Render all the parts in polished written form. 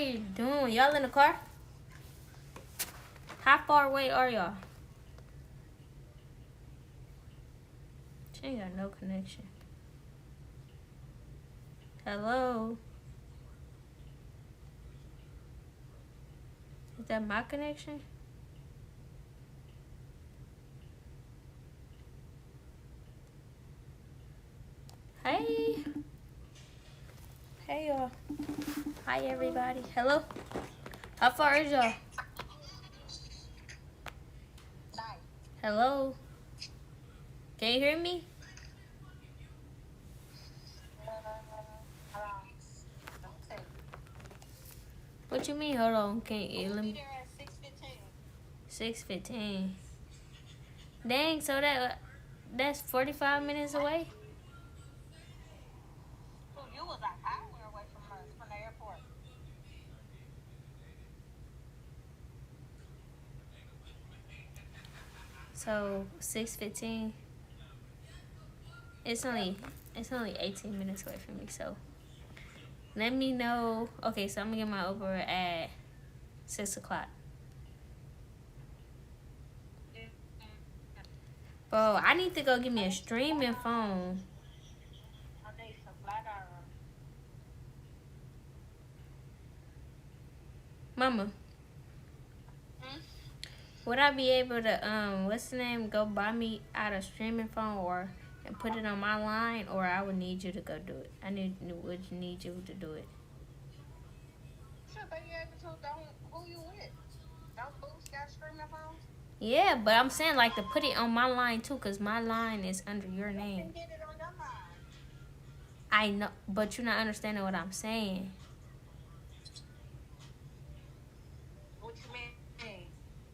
you doing? Y'all in the car? How far away are y'all? She ain't got no connection. Hello? Is that my connection? Hey. Hey, y'all. Hi, everybody. Hello? How far is y'all? Hello? Can you hear me? What you mean? Hold on. Can't you let me? 6:15. Dang, so that's 45 minutes away? You was an hour away from us, from the airport. So 6:15. It's only 18 minutes away from me. So let me know. Okay, so I'm gonna get my Uber at 6 o'clock. Bro, I need to go get me a streaming phone. I need some flat iron. Mama, would I be able to what's the name, go buy me out a streaming phone or and put it on my line, or I would need you to go do it? Would need you to do it. Sure, but you able to. Don't, who you with? Don't Boost got streaming phones? Yeah, but I'm saying like to put it on my line too, cause my line is under your You name. can get it on your line. I know, but you're not understanding what I'm saying. What you mean?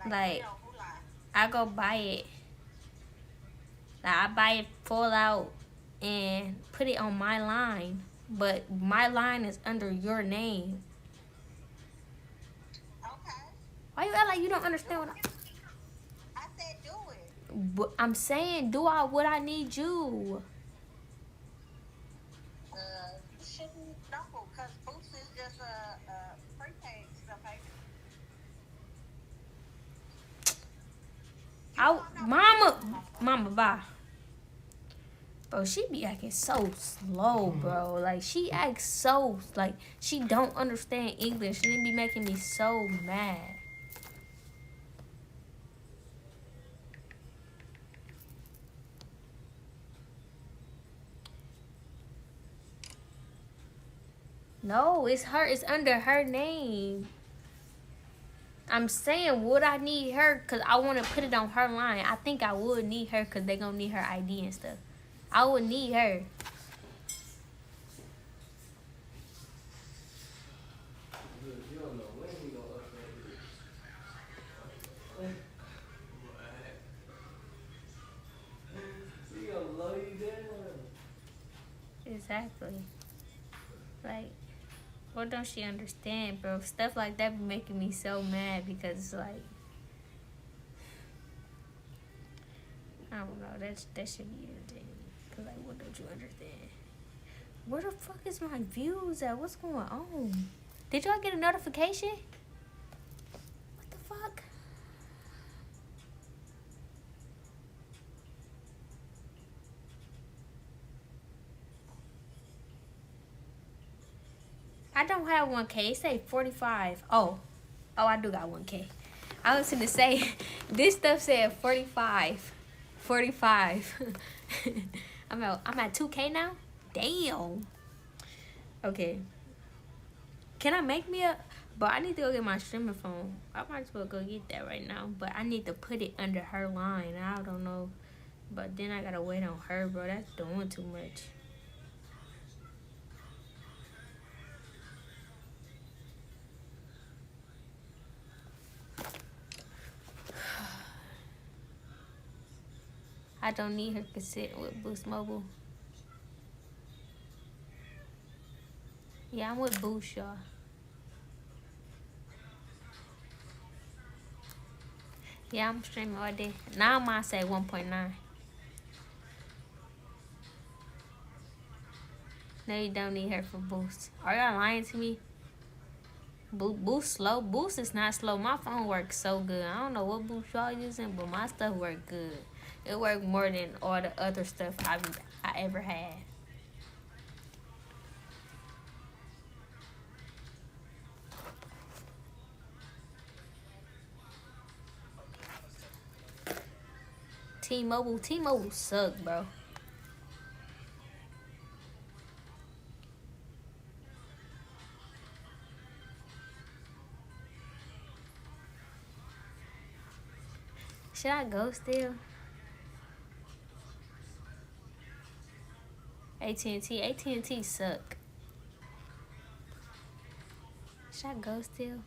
Like, on who line? I go buy it. Like, I buy it full out and put it on my line, but my line is under your name. Okay. Why you act like you don't understand what I said do it. I'm saying? Would I need you? You shouldn't know, because Boost is just a prepaid stuff, ain't it? Mama, bye. Bro, she be acting so slow, bro. Like, she acts so, like, she don't understand English. And it be making me so mad. No, it's her. It's under her name. I'm saying, would I need her? Because I want to put it on her line. I think I would need her because they going to need her ID and stuff. I would need her. Exactly. Like, what don't she understand, bro? Stuff like that be making me so mad because it's like, I don't know. That should be irritating. Cause like, what don't you understand? Where the fuck is my views at? What's going on? Did y'all get a notification? What the fuck? I don't have 1K. It say 45. Oh, I do got 1K. I was gonna say, this stuff said 45. 45. I'm at 2K now? Damn. Okay. Can I make me a... But I need to go get my streaming phone. I might as well go get that right now. But I need to put it under her line. I don't know. But then I gotta wait on her, bro. That's doing too much. I don't need her consent with Boost Mobile. Yeah, I'm with Boost, y'all. Yeah, I'm streaming all day. Now I might say 1.9. No, you don't need her for Boost. Are y'all lying to me? Boost slow. Boost is not slow. My phone works so good. I don't know what boost y'all using, but my stuff work good. It worked more than all the other stuff I ever had. T-Mobile suck, bro. Should I go still? AT&T suck. Should I go still?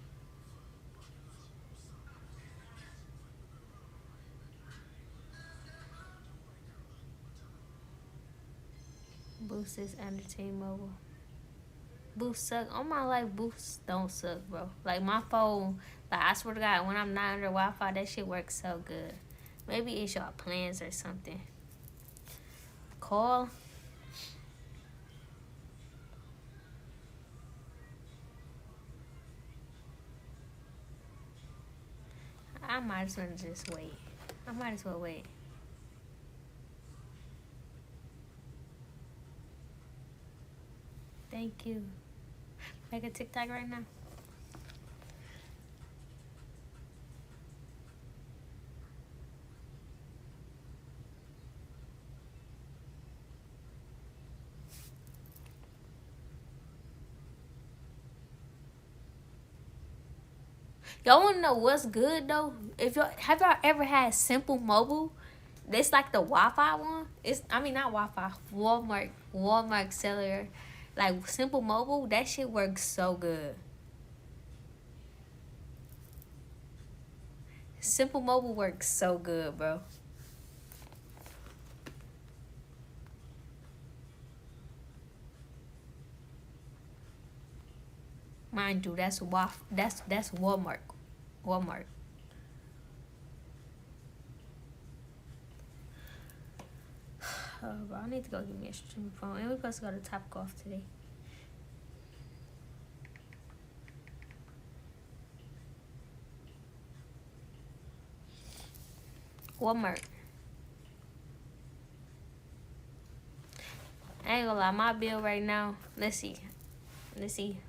Boost is under T-Mobile. Boost suck. On my life, Boost don't suck, bro. Like my phone, like I swear to God, when I'm not under Wi-Fi, that shit works so good. Maybe it's y'all plans or something. Call. I might as well just wait. I might as well wait. Thank you. Make a TikTok right now. Y'all wanna know what's good though? If y'all have y'all ever had Simple Mobile? It's like the Wi-Fi one. Not Wi-Fi. Walmart cellular, like Simple Mobile. That shit works so good. Simple Mobile works so good, bro. Mind you, that's Walmart. Walmart. Bro, I need to go get me a stream phone. And we're supposed to go to Top Golf today. Walmart. I ain't gonna lie, my bill right now. Let's see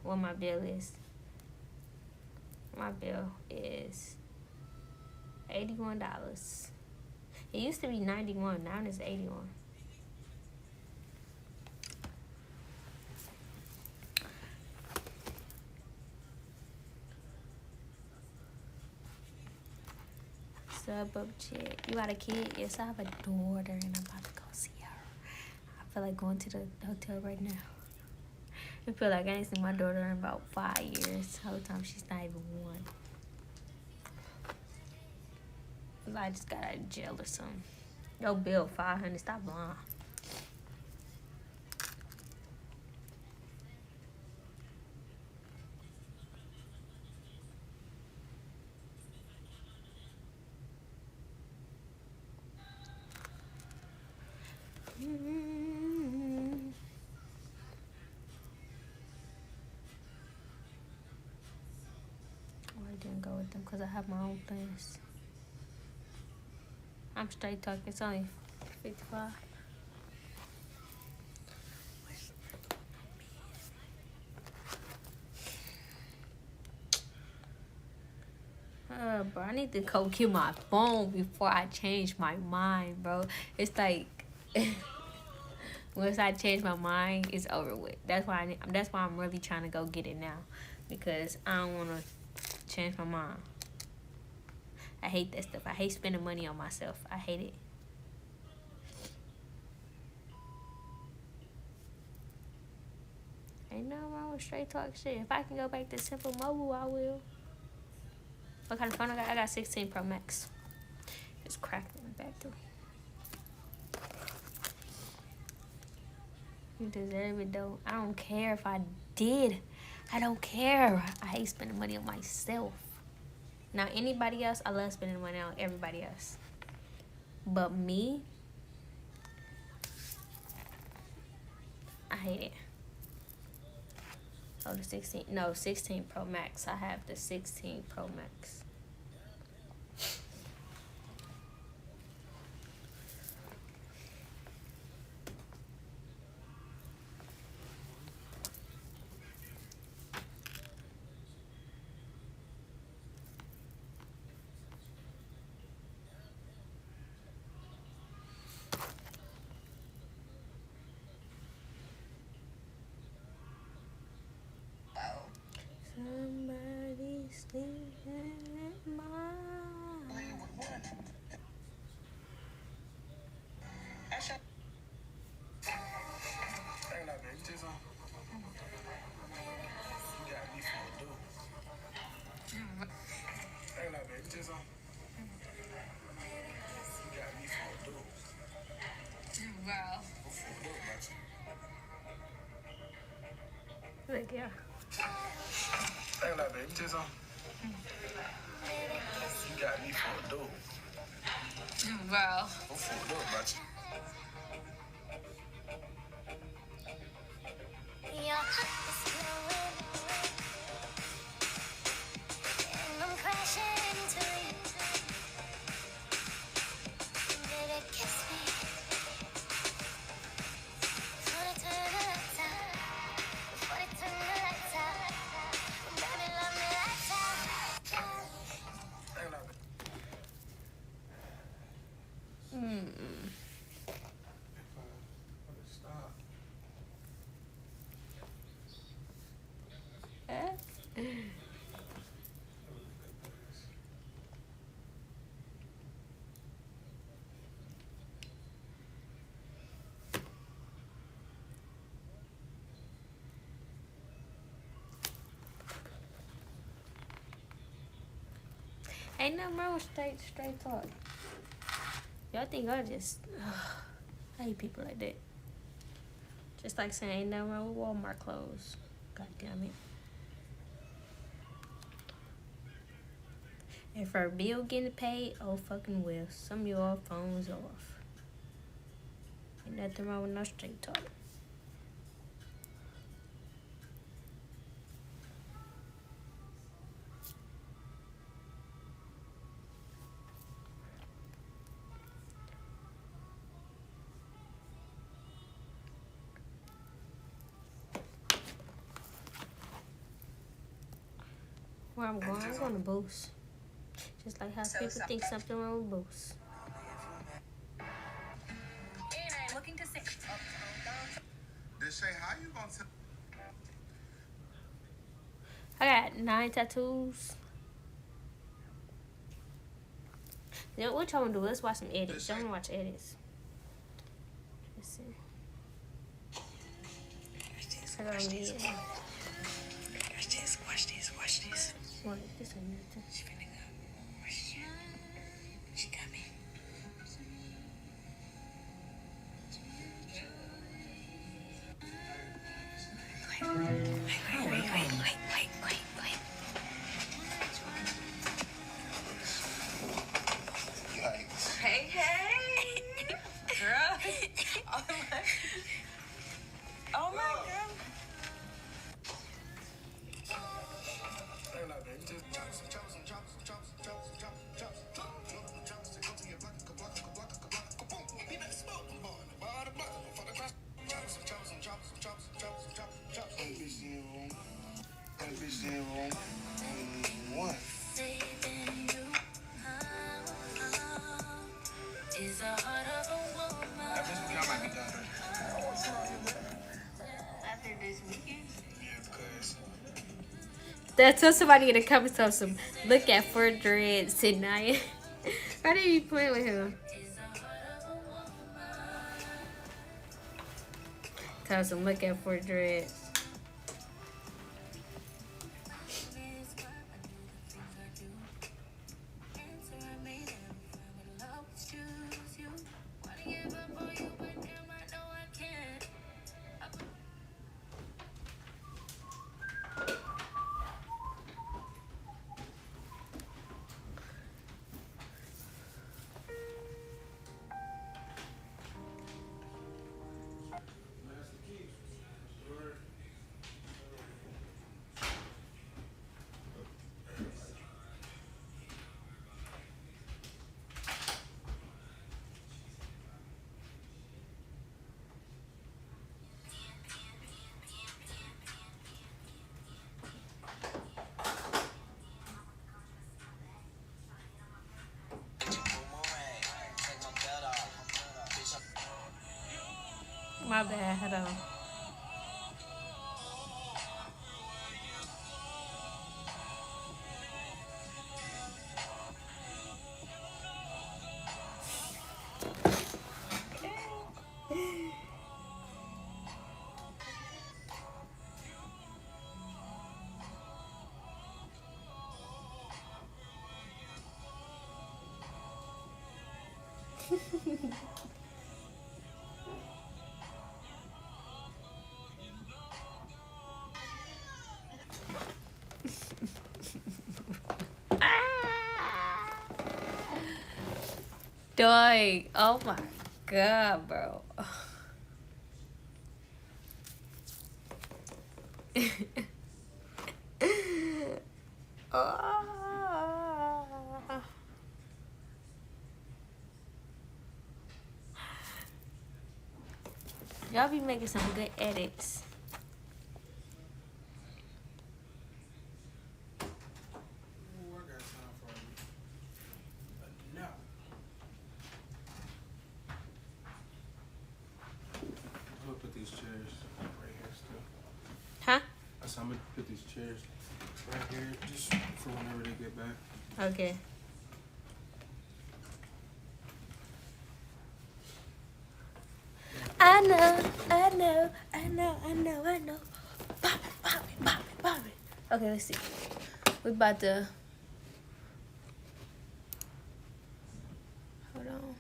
what my bill is. My bill is $81. It used to be 91. Now it's 81. Sub up chick. You got a kid? Yes, I have a daughter, and I'm about to go see her. I feel like going to the hotel right now. I feel like I ain't seen my daughter in about 5 years. The whole time she's not even 1. I just got out of jail or something. Yo, bill $500. Stop lying. I didn't go with them because I have my own plans. I'm straight talking. It's only 55. Bro, I need to go get my phone before I change my mind, bro. It's like once I change my mind, it's over with. That's why I'm really trying to go get it now, because I don't want to change my mind. I hate that stuff. I hate spending money on myself. I hate it. Ain't nothing wrong with straight talk shit. If I can go back to Simple Mobile, I will. What kind of phone I got? I got 16 Pro Max. It's cracked in the back too. You deserve it though. I don't care if I did. I don't care. I hate spending money on myself. Now anybody else, I love spending money on everybody else. But me, I hate it. Oh, the 16. No, 16 Pro Max. I have the 16 Pro Max. Somebody sleeping in my. Look, yeah. Think like that. You just you got me for a dope. Wow. I'm fucked up about you. Ain't nothing wrong with straight talk. Y'all think I just I hate people like that. Just like saying ain't nothing wrong with Walmart clothes. God damn it. If her bill getting paid, oh fucking well. Some of y'all phones off. Ain't nothing wrong with no straight talk. Where I'm going to Boost. Just like how people think something wrong with Boost. Looking to say. Deshay, how you gonna tell? I got 9 tattoos. Then what y'all wanna do? Let's watch some edits. Y'all wanna watch edits? Let's see. I got me. Watch this. What? This one. She finna go. She got me. Wait. Yikes. Hey. Girl. Oh my God. One. That's what somebody in the comments tell some. Look at for dreads tonight. Why did you play with him? Tell some. Look at for dreads. My bad. Hold on. Dog. Oh my god, bro. Y'all be making some good edits. Ooh, I got time for you. But no. I'm gonna put these chairs right here still. Huh? I said I'm gonna put these chairs right here just for whenever they get back. Okay. I know. Pop it. Okay, let's see. We about to. Hold on.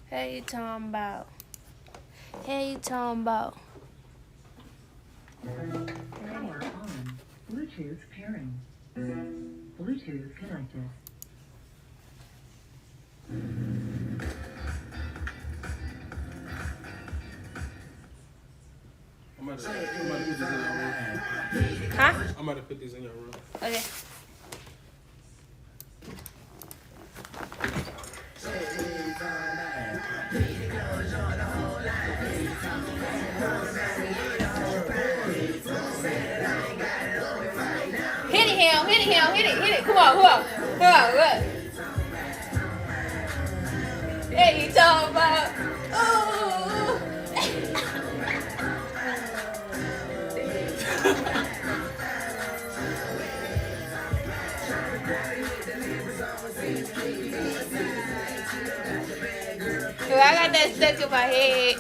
Hey, you talking about? Power on. Bluetooth pairing. Bluetooth connected. I'm about to put these in your room. Huh? I'm about to put these in your room. Okay. Hit it. Come on. What? Hey, you talking about? Ooh. I got that stuck in my head.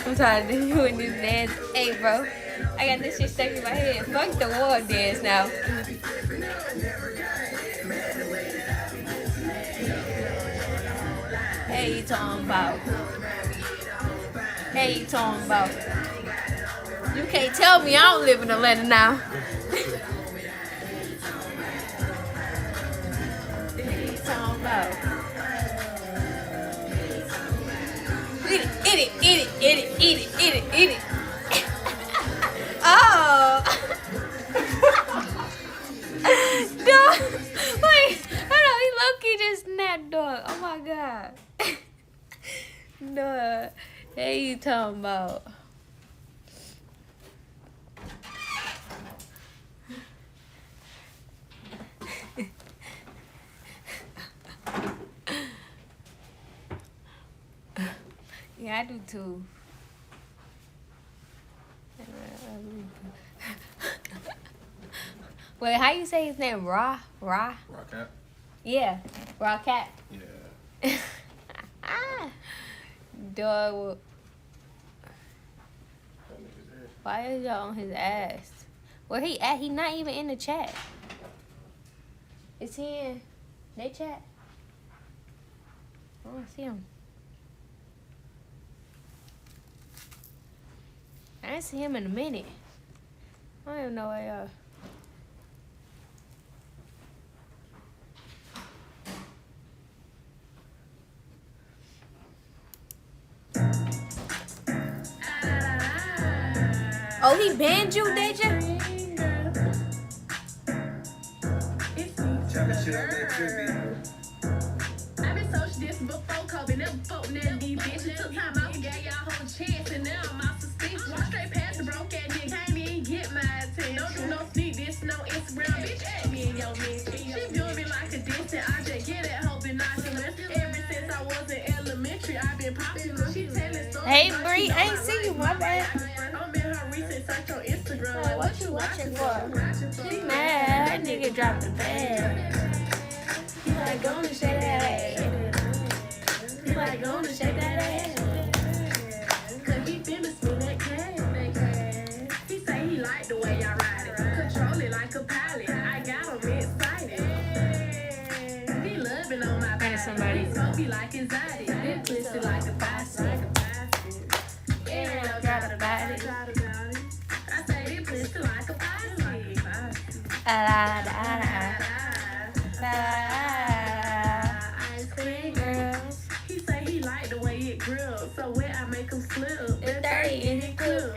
I'm tired of doing this dance. Hey, bro, I got this shit stuck in my head. Fuck the wall dance now. Hey, you talking about? You can't tell me I don't live in Atlanta now. Talking about. Eat it. Oh. Dog. Wait. Hold on. He low-key just snapped, dog. Oh my god. Dog. Hey, you talking about? Yeah, I do too. Wait, how you say his name? Raw? Rocket? Yeah, Raw Cat. Yeah. Dog, That nigga's there. why is y'all on his ass? Where he at? He not even in the chat. Is he in they chat? I don't see him. I ain't see him in a minute. I don't even know where y'all. Oh, he banned you, did you? I've been social distance before COVID, never fucked with these bitches. Took time out and gave y'all whole chance, and now I'm out suspicious. Walk straight past the broke ass nigga, can't even get my attention. Don't do no sneak Instagram, bitch, add me in your mention. She do me like a distant. I just get that hoe binoculars. Ever since I was in elementary, I've been popular. She telling stories. Hey, like Bree, she I know ain't my see you, life, my my bad. life. I'm in her recent search on Instagram. Like, what you watching for? She mad. That nigga dropped the bag. He like, gonna shake that ass. He like, gonna shake that ass. Cause he finna spin that cash. He say he like the way I ride it. Control it like a pilot. I got him excited. He loving on my body. Somebody. He smoke me like anxiety. Then twist it like a faucet. Yeah, I got a body. I say he twist it like a faucet. Da, da, da, Ice cream girls. He say he like the way it grills. So where I make him slip. It's dirty and it cool.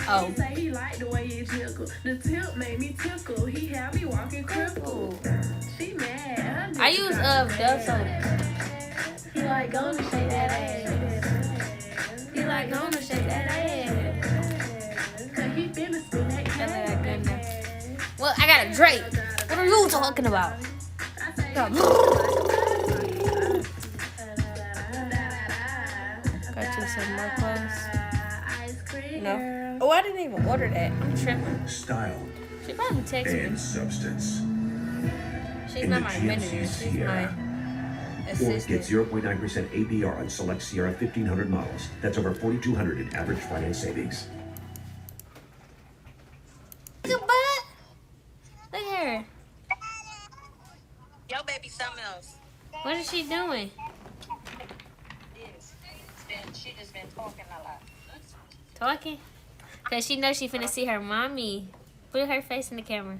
Oh. He say he like the way it jiggle. The tip made me tickle. He had me walking crippled. She mad. I use Dove soda. He like gonna shake that ass. He like gonna shake that ass. Cause he finna spin that Tell me that cash. goodness. Well, I got a Drake. What are you talking about? I say Got he you some more clothes. ice cream No. girl. Oh, I didn't even order that. I'm tripping. Style She probably texted me. and substance. She's in not the my GMC manager. She's my Sierra. Ford gets assistant. 0.9% APR on select Sierra 1500 models. That's over $4,200 in average finance savings. Look at butt. Look at her. Yo, baby, something else. What is she doing? Yes. She just been talking a lot. Talking? Cause she knows she finna see her mommy. Put her face in the camera.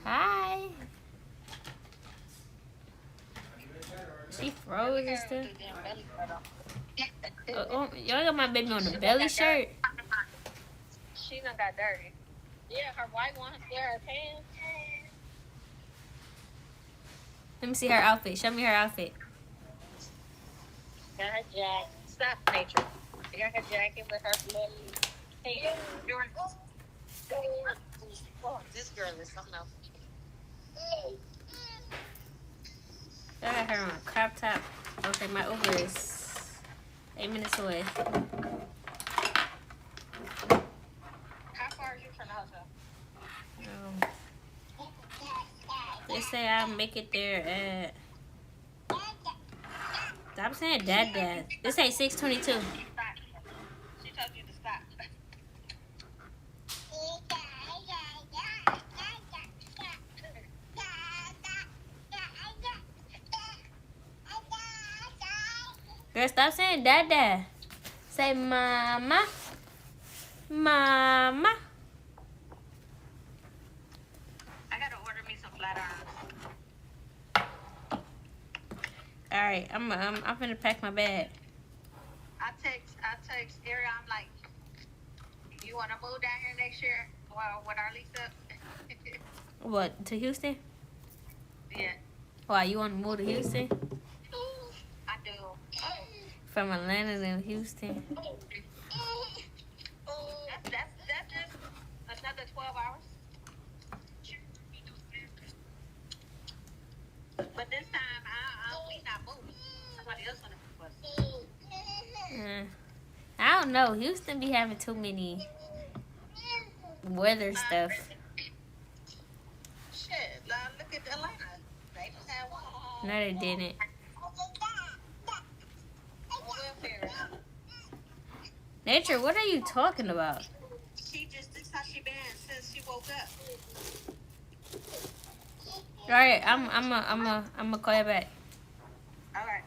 Hi. She froze and stuff. Oh, y'all got my baby on the belly shirt. She done got dirty. Yeah, her white one, yeah, her pants. Let me see her outfit. Show me her outfit. Got her jacket. Stop, nature. She got her jacket with her bloody pants. Oh, this girl is something else. I got her on a crop top. Okay, my Uber is 8 minutes away. How far are you from the hotel? They say I'll make it there at. Stop saying dad. This ain't 6:22. Stop. She told you to stop. Girl, stop saying dad. Say mama. Mama. I gotta order me some flat irons. Alright, I'm finna pack my bag. I text Ariel, I'm like, you wanna move down here next year? Well, with our lease up? What, to Houston? Yeah, Why, you wanna move to Houston? I do. From Atlanta to Houston. That's just another 12 hours. But this time, we not moving. Somebody else gonna move us. I don't know. Houston be having too many weather stuff. Shit, look at Atlanta. They just had one. No, they didn't. Welfare. Nature, what are you talking about? This how she been since she woke up. Alright, I'm call you back. Alright.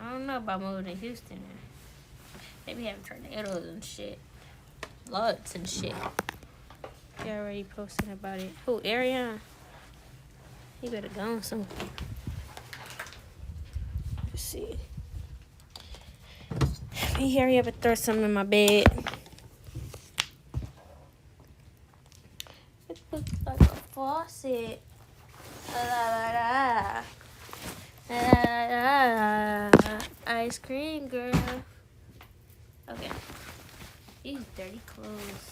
I don't know about moving to Houston. They be having tornadoes and shit. Floods and shit. They already posting about it. Who, Ariana? He better go on somewhere. Let's see. Let me hurry up and throw something in my bed. It looks like a faucet. La, la, la. La, la, la. Ice cream girl. Okay. These dirty clothes.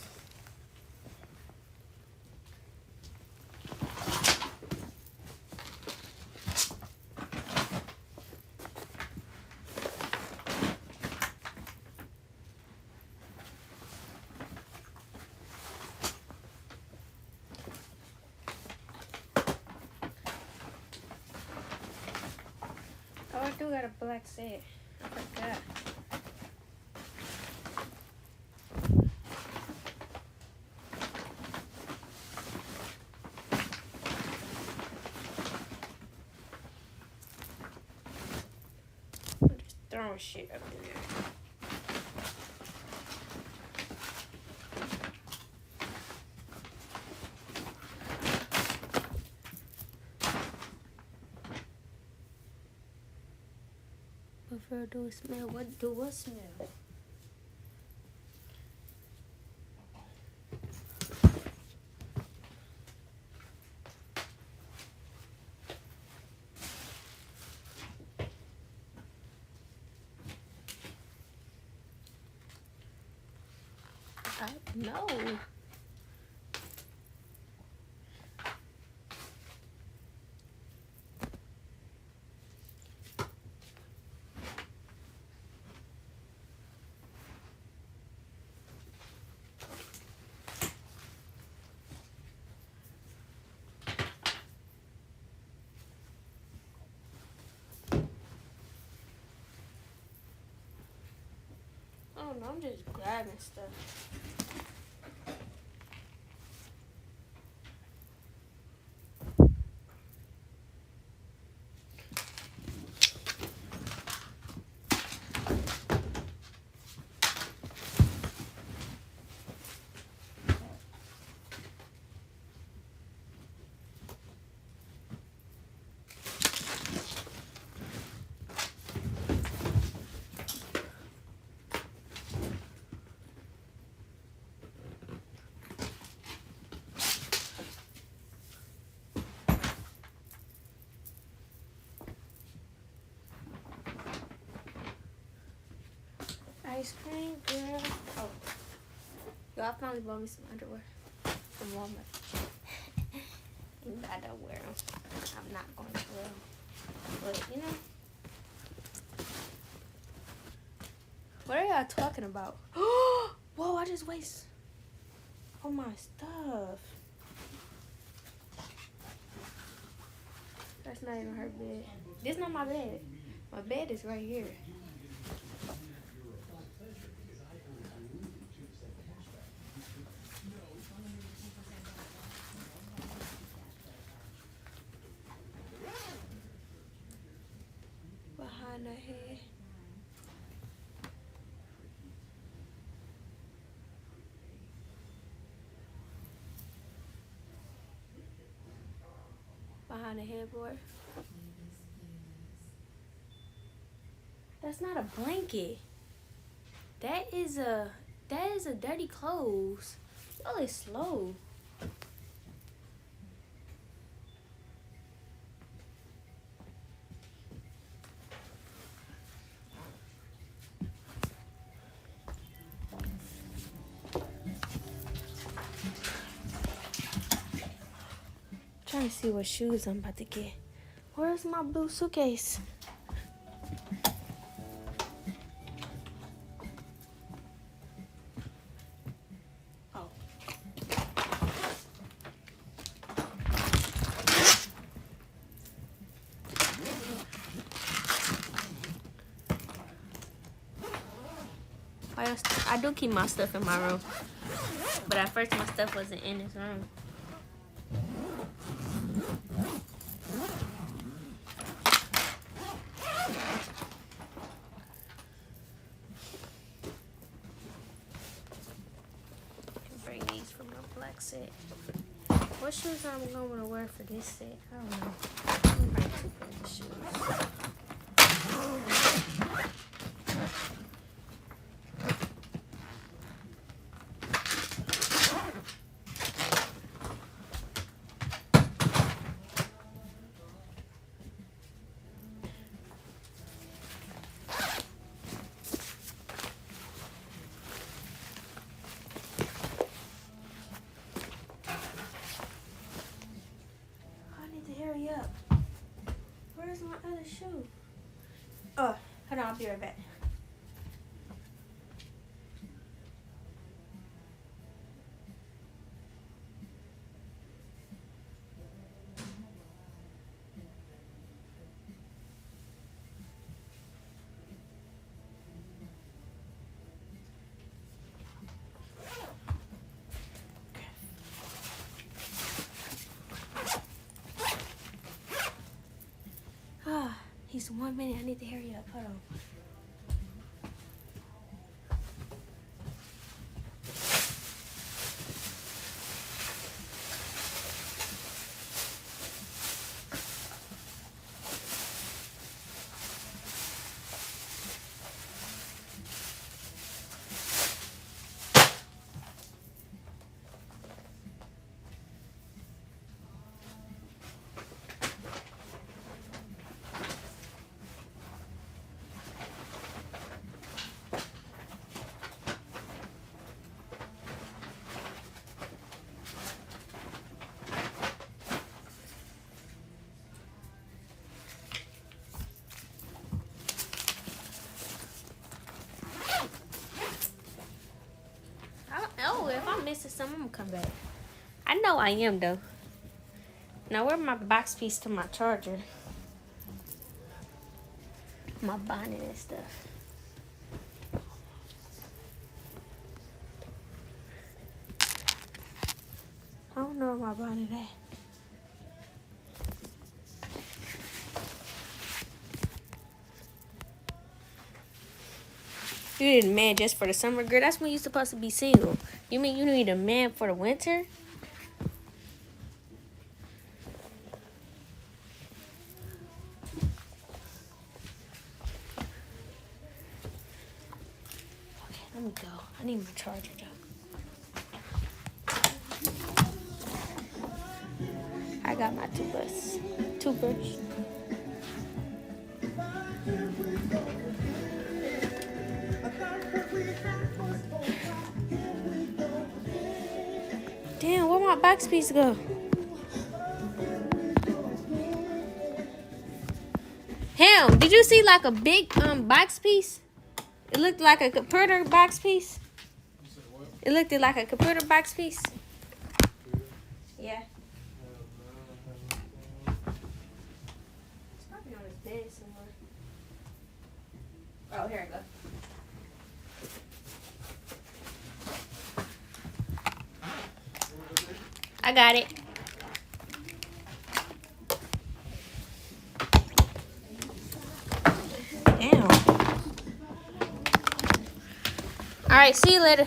still got a black set. I forgot. I'm just throwing shit up in there. Prefer do it smell? What do what smell? No. I don't know, I'm just grabbing stuff. Ice cream, girl. Oh. Y'all finally bought me some underwear from Walmart. Even though I don't wear them. I'm not going to wear them. But, you know. What are y'all talking about? Whoa, I just waste all my stuff. That's not even her bed. This is not my bed. My bed is right here. Behind her head. Behind the headboard. That's not a blanket. That is a dirty clothes. Y'all is slow. Trying to see what shoes I'm about to get. Where's my blue suitcase? Oh. I do keep my stuff in my room. But at first my stuff wasn't in this room. Bring these from my black set. What shoes I'm going to wear for this set? I don't know. I'm going to bring 2 pairs of shoes. Hurry up. Where's my other shoe? Oh, hold on, I'll be right back. 1 minute. I need to hurry up. Hold on. Oh, if I'm missing something, I'm gonna come back. I know I am though. Now where's my box piece to my charger? My bonnet and stuff. I don't know where my bonnet at. You need a man just for the summer, girl. That's when you're supposed to be single. You mean you need a man for the winter? Okay, let me go. I need my charger though. I got my toothbrush. Damn, where my box piece go? Damn, did you see like a big box piece? It looked like a computer box piece. It looked like a computer box piece. Yeah. It's probably on his bed somewhere. Oh, here it goes. I got it. Damn. All right, see you later.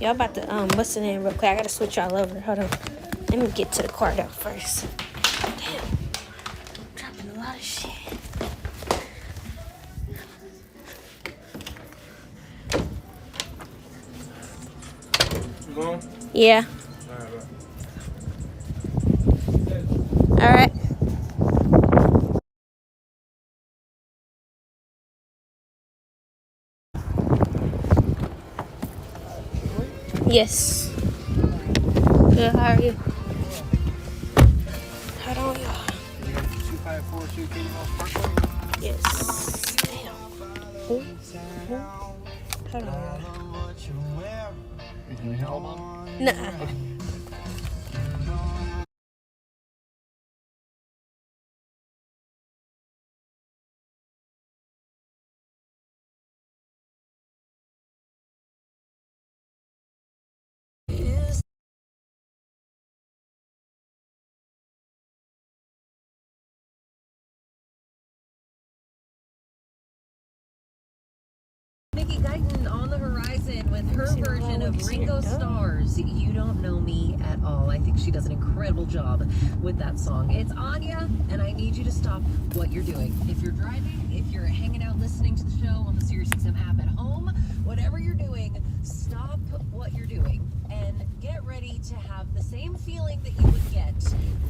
Y'all about to what's the name real quick? I gotta switch y'all over. Hold on. Let me get to the car though first. Damn. I'm dropping a lot of shit. Yeah. All right. Yes. Good. How are you? Hold on, y'all. 2542 Katie Moss Parkway. Yes. Damn. Hold on, y'all. Can you help? Nuh-uh. Nikki Guyton on the horizon with her version of Ringo Starr's You Don't Know Me at All. I think she does an incredible job with that song. It's Anya, and I need you to stop what you're doing. If you're driving, if you're hanging out listening to the show on the SiriusXM app at home, whatever you're doing, stop what you're doing and get ready to have the same feeling that you would get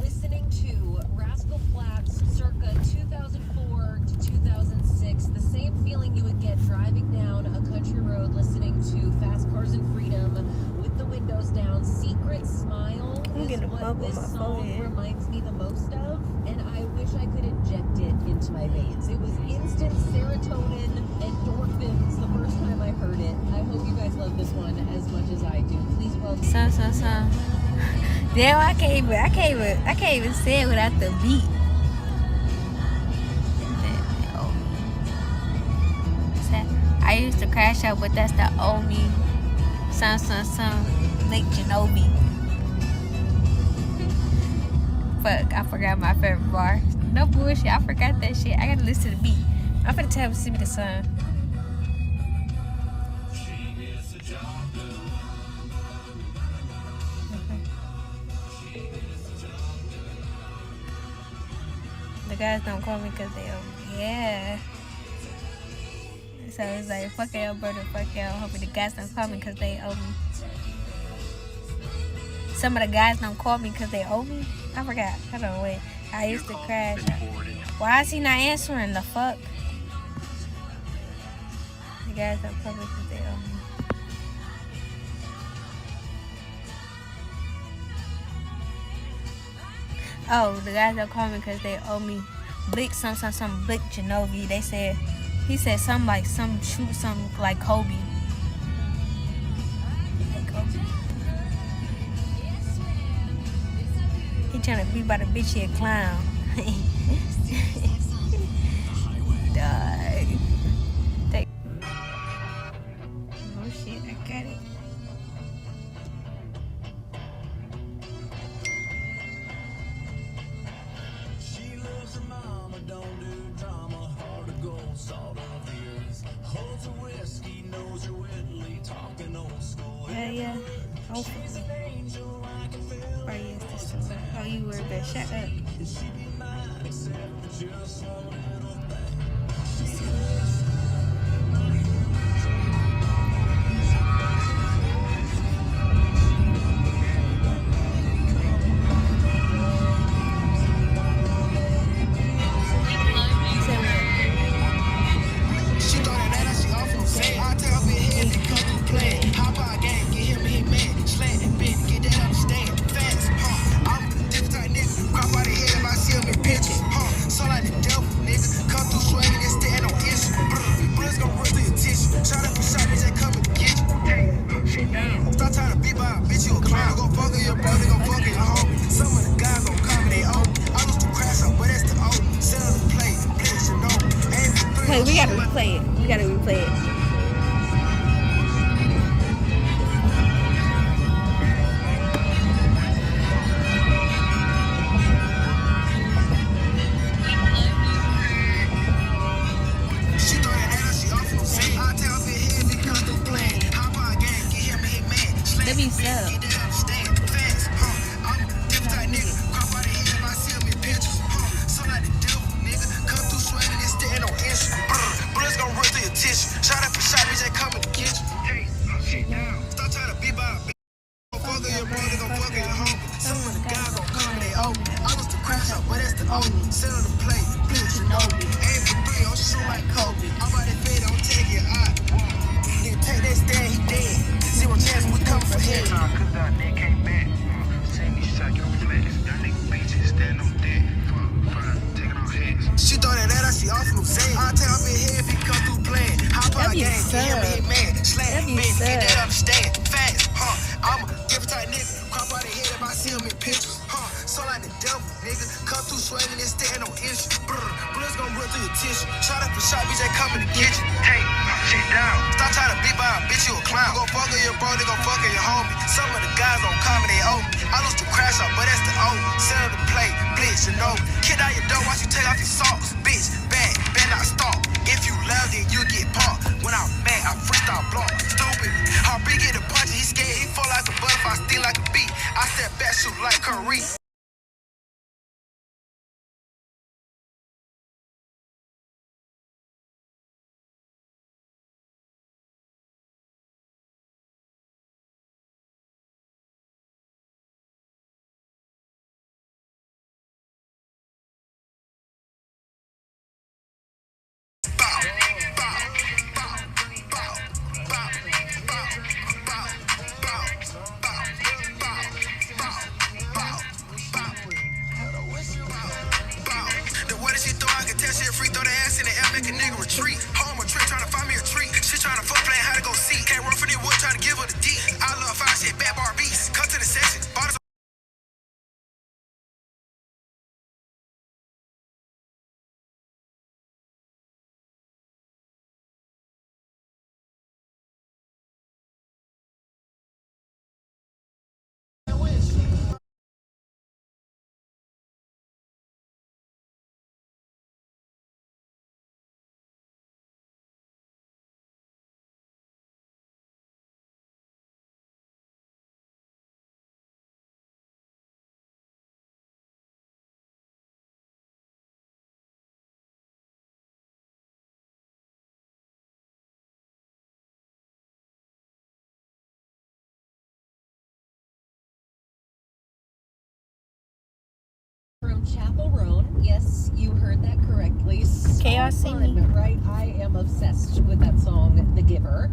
listening to Rascal Flatts circa 2004 to 2006, the same feeling you would get driving down a country road listening to Fast Cars and Freedom with the windows down. Secret Smile is what this song reminds me the most of, and I wish I could inject it into my veins. It was instant serotonin, endorphins the first time I heard it. I hope you guys love this one as much as I do. Please welcome. Damn, I can't even say it without the beat. I used to crash out, but that's the only some Lake Genobi. Fuck, I forgot my favorite bar. No bullshit. I forgot that shit. I gotta listen to the beat. I'm finna tell him to send me the song. The guys don't call me because they yeah. So it's like, fuck y'all, brother, fuck y'all. Hoping the guys don't call me because they owe me. Some of the guys don't call me because they owe me. I forgot. Hold on, wait. I used to crash. Why is he not answering? The fuck? The guys don't call me because they owe me. Oh, the guys don't call me because they owe me. Blick, some Blick Genovi. They said, he said something like shoot something like Kobe. Like Kobe. He trying to be by the bitch, he a clown. Die. Oh shit, I got it. Yeah. Hopefully. Oh, yes, this is oh, you were there. Shut up. Hey, we gotta replay it. We gotta replay it. Let me sub. She throw that at us, she off from Zay. I tell her here if he come through playing. Hop out gang, get him hit man. Slam, bitch, get that understand. Fast, I'm a different type nigga. Crop out of head if I see him in pictures. So like the devil, nigga. Come through swinging and stand on issue. Bullets gon' run through your tissue. Shot up for shot, bitch, they come in the kitchen. Hey, shit down. Stop trying to be by a bitch, you a clown. You gon' fuck on your bro, they gon' fuck on your homie. Some of the guys don't come and they owe me. I lost to crash out, but that's the O. Settle the play, blitz, you know. Kid out your door, watch you take off your socks. Bitch, bad, not stop. If you love, then you get popped. When I'm mad, I freestyle block. Stupid. How big get a punch, he scared, he fall like a butterfly, steal like a beat. I step back, shoot like Curry. from Chapel Roan. Yes, you heard that correctly. So Can y'all see me? fun, right? I am obsessed with that song, The Giver.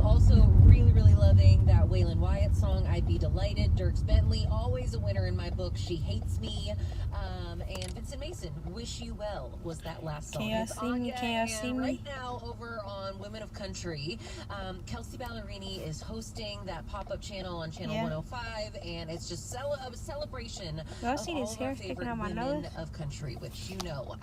Also, really loving that Waylon Wyatt song, I'd Be Delighted. Dierks Bentley, always a winner in my book, She Hates Me. And Vincent Mason, Wish You Well, was that last song. Can y'all It's see me? Anya, Can y'all see and me? right now, over on Women of Country, Kelsey Ballerini is hosting that pop-up channel on Channel 105, and it's just a celebration Y'all of see all this of our hair sticking favorite out my women nose? of country, which you know I